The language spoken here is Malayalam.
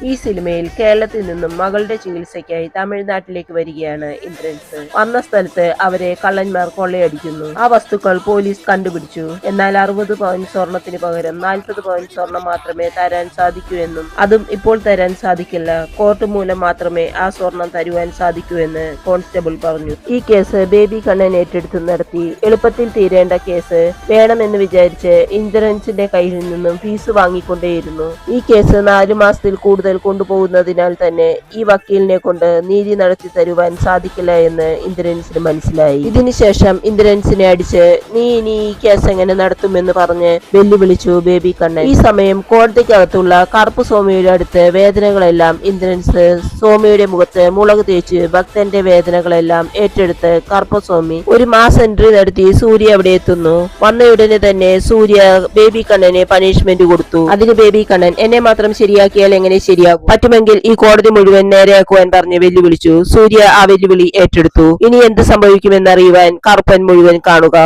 ഈ സിനിമയിൽ കേരളത്തിൽ നിന്നും മകളുടെ ചികിത്സയ്ക്കായി തമിഴ്നാട്ടിലേക്ക് വരികയാണ് ഇന്ദ്രൻസ്. വന്ന സ്ഥലത്ത് അവരെ കള്ളന്മാർ കൊള്ളയടിക്കുന്നു. ആ വസ്തുക്കൾ പോലീസ് കണ്ടുപിടിച്ചു. എന്നാൽ 60 പവൻ സ്വർണത്തിന് പകരം 40 പവൻ സ്വർണം മാത്രമേ തരാൻ സാധിക്കൂ എന്നും അതും ഇപ്പോൾ തരാൻ സാധിക്കില്ല, കോർട്ട് മൂലം മാത്രമേ ആ സ്വർണം തരുവാൻ സാധിക്കൂ എന്ന് കോൺസ്റ്റബിൾ പറഞ്ഞു. ഈ കേസ് ബേബി കണ്ണൻ ഏറ്റെടുത്ത് നടത്തി. എളുപ്പത്തിൽ തീരേണ്ട കേസ് വേണമെന്ന് വിചാരിച്ച് ഇന്ദ്രൻസിന്റെ കയ്യിൽ നിന്നും ഫീസ് വാങ്ങിക്കൊണ്ടേയിരുന്നു. ഈ കേസ് 4 മാസത്തിൽ കൂടുതൽ കൊണ്ടുപോകുന്നതിനാൽ തന്നെ ഈ വക്കീലിനെ കൊണ്ട് നീതി നടത്തി തരുവാൻ സാധിക്കില്ല എന്ന് ഇന്ദ്രൻസിന് മനസ്സിലായി. ഇതിനുശേഷം ഇന്ദ്രൻസിനെ അടിച്ച് നീ ഇനി ഈ കേസ് എങ്ങനെ നടത്തുമെന്ന് പറഞ്ഞ് വെല്ലുവിളിച്ചു ബേബി കണ്ണൻ. ഈ സമയം കോടതിക്കകത്തുള്ള കറുപ്പ് സോമിയുടെ അടുത്ത് വേദനകളെല്ലാം ഇന്ദ്രൻസ് സോമിയുടെ മുഖത്ത് മുളക് തേച്ച് ഭക്തന്റെ വേദനകളെല്ലാം ഏറ്റെടുത്ത് കറുപ്പ് സോമി ഒരു മാസ് എൻട്രി നടത്തി സൂര്യ അവിടെ എത്തുന്നു. വന്നയുടനെ തന്നെ സൂര്യ ബേബി കണ്ണന് പണിഷ്മെന്റ് കൊടുത്തു. അതിന് ബേബി കണ്ണൻ എന്നെ മാത്രം ശരിയാക്കിയാൽ എങ്ങനെ ശരിയാകും, പറ്റുമെങ്കിൽ ഈ കോടതി മുഴുവൻ നേരെയാക്കുവാൻ പറഞ്ഞ് വെല്ലുവിളിച്ചു. സൂര്യ ആ വെല്ലുവിളി ഏറ്റെടുത്തു. ഇനി എന്ത് സംഭവിക്കുമെന്നറിയുവാൻ കറുപ്പൻ മുഴുവൻ കാണുക.